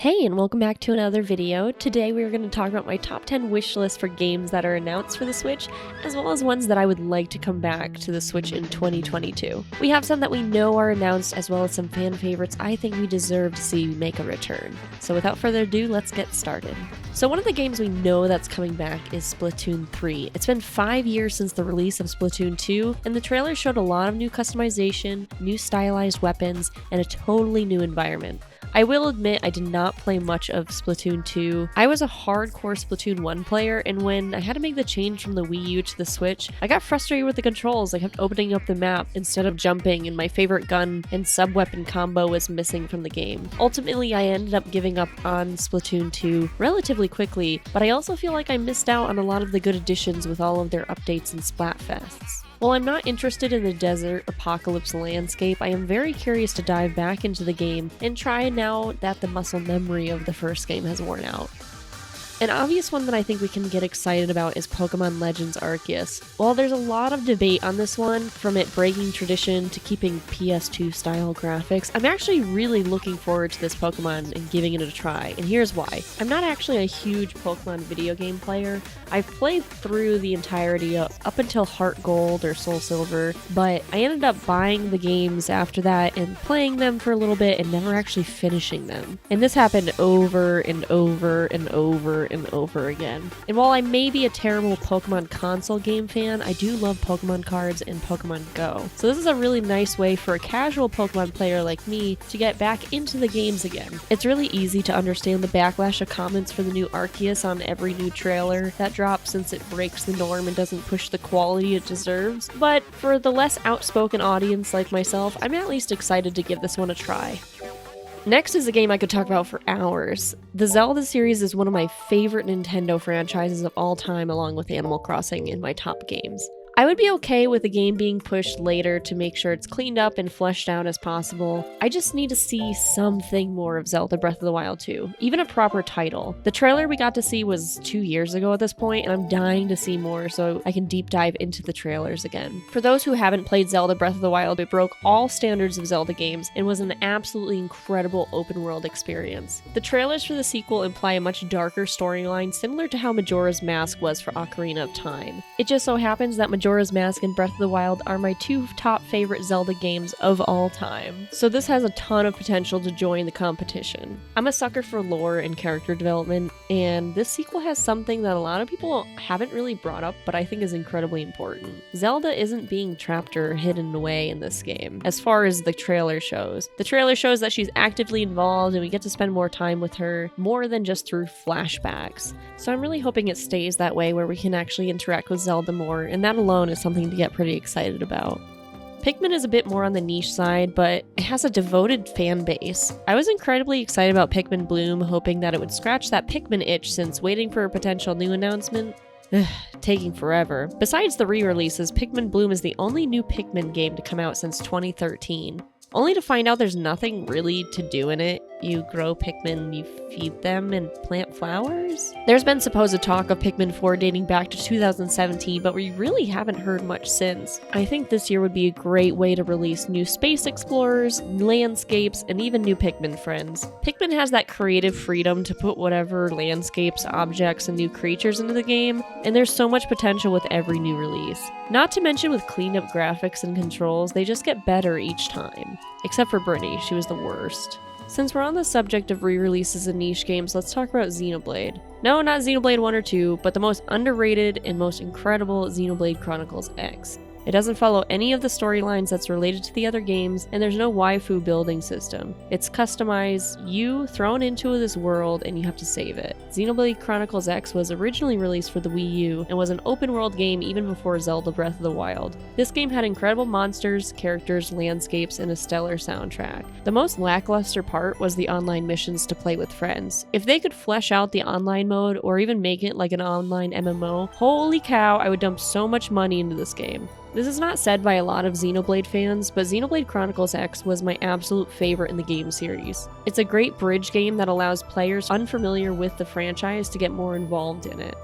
Hey, and welcome back to another video. Today we are going to talk about my top 10 wish list for games that are announced for the Switch, as well as ones that I would like to come back to the Switch in 2022. We have some that we know are announced, as well as some fan favorites I think we deserve to see make a return. So without further ado, let's get started. So one of the games we know that's coming back is Splatoon 3. It's been 5 years since the release of Splatoon 2, and the trailer showed a lot of new customization, new stylized weapons, and a totally new environment. I will admit I did not play much of Splatoon 2. I was a hardcore Splatoon 1 player, and when I had to make the change from the Wii U to the Switch, I got frustrated with the controls. I kept opening up the map instead of jumping, and my favorite gun and sub-weapon combo was missing from the game. Ultimately, I ended up giving up on Splatoon 2 relatively quickly, but I also feel like I missed out on a lot of the good additions with all of their updates and Splatfests. While I'm not interested in the desert apocalypse landscape, I am very curious to dive back into the game and try now that the muscle memory of the first game has worn out. An obvious one that I think we can get excited about is Pokemon Legends Arceus. While there's a lot of debate on this one, from it breaking tradition to keeping PS2 style graphics, I'm actually really looking forward to this Pokemon and giving it a try, and here's why. I'm not actually a huge Pokemon video game player. I've played through the entirety up until Heart Gold or Soul Silver, but I ended up buying the games after that and playing them for a little bit and never actually finishing them. And this happened over and over and over and over again. And while I may be a terrible Pokemon console game fan, I do love Pokemon cards and Pokemon Go. So this is a really nice way for a casual Pokemon player like me to get back into the games again. It's really easy to understand the backlash of comments for the new Arceus on every new trailer that drops, since it breaks the norm and doesn't push the quality it deserves. But for the less outspoken audience like myself, I'm at least excited to give this one a try. Next is a game I could talk about for hours. The Zelda series is one of my favorite Nintendo franchises of all time, along with Animal Crossing in my top games. I would be okay with the game being pushed later to make sure it's cleaned up and fleshed out as possible. I just need to see something more of Zelda Breath of the Wild 2, even a proper title. The trailer we got to see was 2 years ago at this point, and I'm dying to see more so I can deep dive into the trailers again. For those who haven't played Zelda Breath of the Wild, it broke all standards of Zelda games and was an absolutely incredible open world experience. The trailers for the sequel imply a much darker storyline, similar to how Majora's Mask was for Ocarina of Time. It just so happens that Majora's Mask and Breath of the Wild are my two top favorite Zelda games of all time, so this has a ton of potential to join the competition. I'm a sucker for lore and character development, and this sequel has something that a lot of people haven't really brought up, but I think is incredibly important. Zelda isn't being trapped or hidden away in this game, as far as the trailer shows. The trailer shows that she's actively involved and we get to spend more time with her, more than just through flashbacks. So I'm really hoping it stays that way, where we can actually interact with Zelda more, and that alone is something to get pretty excited about. Pikmin is a bit more on the niche side, but it has a devoted fan base. I was incredibly excited about Pikmin Bloom, hoping that it would scratch that Pikmin itch, since waiting for a potential new announcement, taking forever. Besides the re-releases, Pikmin Bloom is the only new Pikmin game to come out since 2013. Only to find out there's nothing really to do in it. You grow Pikmin, you feed them, and plant flowers? There's been supposed talk of Pikmin 4 dating back to 2017, but we really haven't heard much since. I think this year would be a great way to release new space explorers, landscapes, and even new Pikmin friends. Pikmin has that creative freedom to put whatever landscapes, objects, and new creatures into the game, and there's so much potential with every new release. Not to mention with cleaned up graphics and controls, they just get better each time. Except for Brittany, she was the worst. Since we're on the subject of re-releases and niche games, let's talk about Xenoblade. No, not Xenoblade 1 or 2, but the most underrated and most incredible Xenoblade Chronicles X. It doesn't follow any of the storylines that's related to the other games, and there's no waifu building system. It's customized, you thrown into this world, and you have to save it. Xenoblade Chronicles X was originally released for the Wii U, and was an open world game even before Zelda Breath of the Wild. This game had incredible monsters, characters, landscapes, and a stellar soundtrack. The most lackluster part was the online missions to play with friends. If they could flesh out the online mode, or even make it like an online MMO, holy cow, I would dump so much money into this game. This is not said by a lot of Xenoblade fans, but Xenoblade Chronicles X was my absolute favorite in the game series. It's a great bridge game that allows players unfamiliar with the franchise to get more involved in it.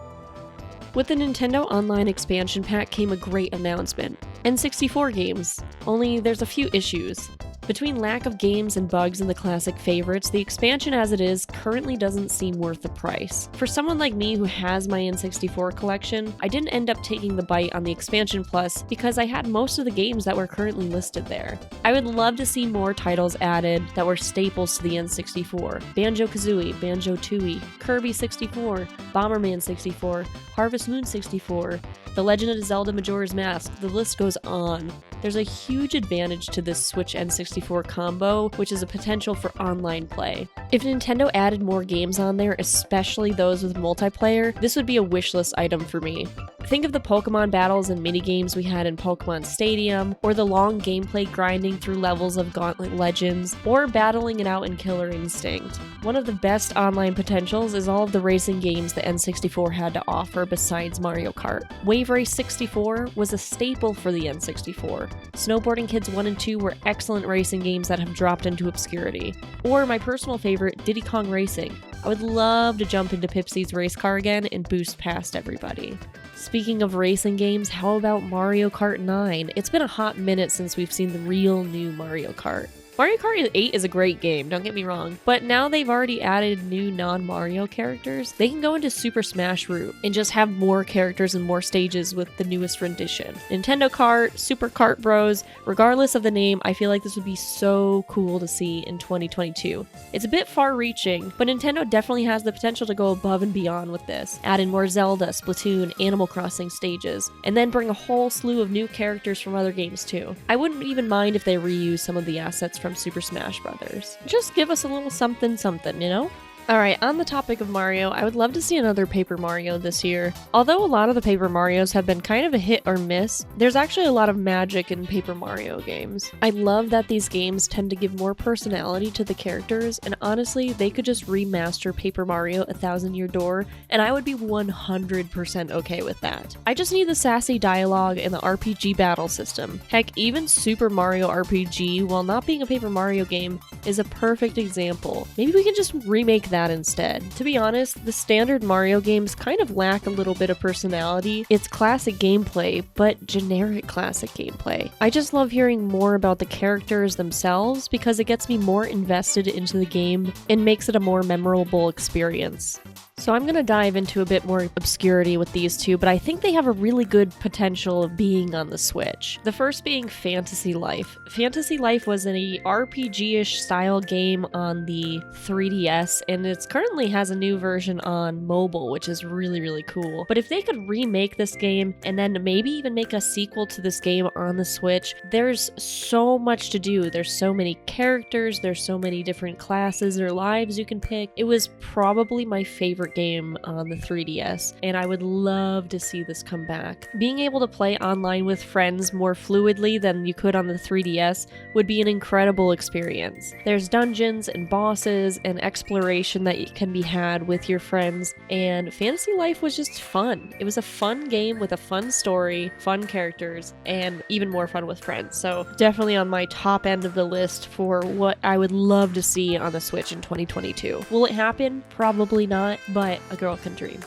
With the Nintendo Online expansion pack came a great announcement. N64 games. Only there's a few issues. Between lack of games and bugs in the classic favorites, the expansion as it is currently doesn't seem worth the price. For someone like me who has my N64 collection, I didn't end up taking the bite on the expansion plus because I had most of the games that were currently listed there. I would love to see more titles added that were staples to the N64. Banjo-Kazooie, Banjo-Tooie, Kirby 64, Bomberman 64, Harvest Moon 64, The Legend of Zelda Majora's Mask, the list goes on. There's a huge advantage to this Switch N64 combo, which is a potential for online play. If Nintendo added more games on there, especially those with multiplayer, this would be a wishlist item for me. Think of the Pokemon battles and minigames we had in Pokemon Stadium, or the long gameplay grinding through levels of Gauntlet Legends, or battling it out in Killer Instinct. One of the best online potentials is all of the racing games the N64 had to offer besides Mario Kart. Wave Race 64 was a staple for the N64. Snowboarding Kids 1 and 2 were excellent racing games that have dropped into obscurity. Or my personal favorite, Diddy Kong Racing. I would love to jump into Pipsy's race car again and boost past everybody. Speaking of racing games, how about Mario Kart 9? It's been a hot minute since we've seen the real new Mario Kart. Mario Kart 8 is a great game, don't get me wrong, but now they've already added new non-Mario characters. They can go into Super Smash route and just have more characters and more stages with the newest rendition. Nintendo Kart, Super Kart Bros, regardless of the name, I feel like this would be so cool to see in 2022. It's a bit far-reaching, but Nintendo definitely has the potential to go above and beyond with this. Add in more Zelda, Splatoon, Animal Crossing stages, and then bring a whole slew of new characters from other games too. I wouldn't even mind if they reuse some of the assets from Super Smash Bros. Just give us a little something something, you know? Alright, on the topic of Mario, I would love to see another Paper Mario this year. Although a lot of the Paper Marios have been kind of a hit or miss, there's actually a lot of magic in Paper Mario games. I love that these games tend to give more personality to the characters, and honestly, they could just remaster Paper Mario A Thousand Year Door, and I would be 100% okay with that. I just need the sassy dialogue and the RPG battle system. Heck, even Super Mario RPG, while not being a Paper Mario game, is a perfect example. Maybe we can just remake that instead. To be honest, the standard Mario games kind of lack a little bit of personality. It's classic gameplay, but generic classic gameplay. I just love hearing more about the characters themselves because it gets me more invested into the game and makes it a more memorable experience. So I'm going to dive into a bit more obscurity with these two, but I think they have a really good potential of being on the Switch. The first being Fantasy Life. Fantasy Life was an RPG-ish style game on the 3DS, and it currently has a new version on mobile, which is really, really cool. But if they could remake this game and then maybe even make a sequel to this game on the Switch, there's so much to do. There's so many characters, there's so many different classes or lives you can pick. It was probably my favorite game on the 3DS, and I would love to see this come back. Being able to play online with friends more fluidly than you could on the 3DS would be an incredible experience. There's dungeons and bosses and exploration that can be had with your friends, and Fantasy Life was just fun. It was a fun game with a fun story, fun characters, and even more fun with friends. So definitely on my top end of the list for what I would love to see on the Switch in 2022. Will it happen? Probably not, but a girl can dream.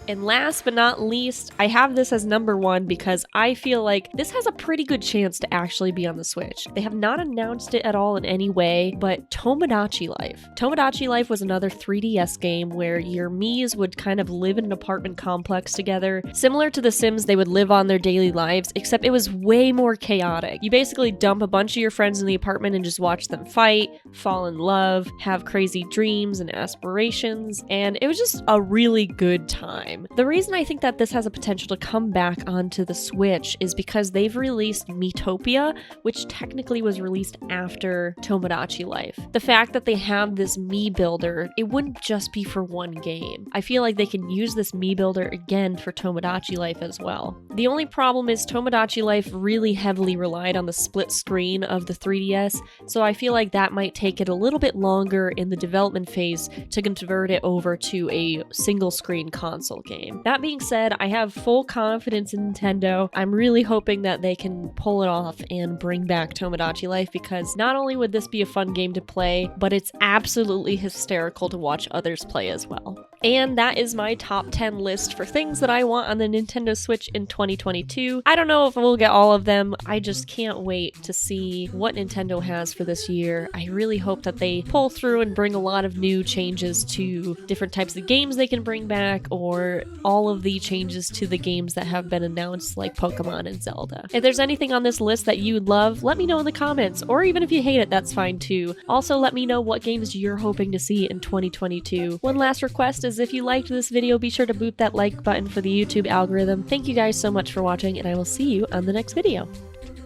And last but not least, I have this as number one because I feel like this has a pretty good chance to actually be on the Switch. They have not announced it at all in any way, but Tomodachi Life. Tomodachi Life was another 3DS game where your Miis would kind of live in an apartment complex together. Similar to The Sims, they would live on their daily lives, except it was way more chaotic. You basically dump a bunch of your friends in the apartment and just watch them fight, fall in love, have crazy dreams and aspirations, and it was just a really good time. The reason I think that this has a potential to come back onto the Switch is because they've released Miitopia, which technically was released after Tomodachi Life. The fact that they have this Mii builder, it wouldn't just be for one game. I feel like they can use this Mii builder again for Tomodachi Life as well. The only problem is Tomodachi Life really heavily relied on the split screen of the 3DS, so I feel like that might take it a little bit longer in the development phase to convert it over to a single screen console game. That being said, I have full confidence in Nintendo. I'm really hoping that they can pull it off and bring back Tomodachi Life because not only would this be a fun game to play, but it's absolutely hysterical to watch others play as well. And that is my top 10 list for things that I want on the Nintendo Switch in 2022. I don't know if we'll get all of them. I just can't wait to see what Nintendo has for this year. I really hope that they pull through and bring a lot of new changes to different types of games they can bring back, or all of the changes to the games that have been announced, like Pokemon and Zelda. If there's anything on this list that you love, let me know in the comments, or even if you hate it, that's fine too. Also, let me know what games you're hoping to see in 2022. One last request is, if you liked this video, be sure to boot that like button for the YouTube algorithm. Thank you guys so much for watching, and I will see you on the next video.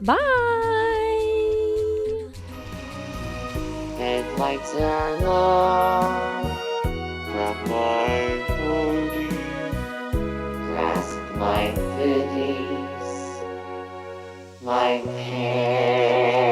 Bye! Headlights are low, grab my hoodie, grasp my goodies, my pants.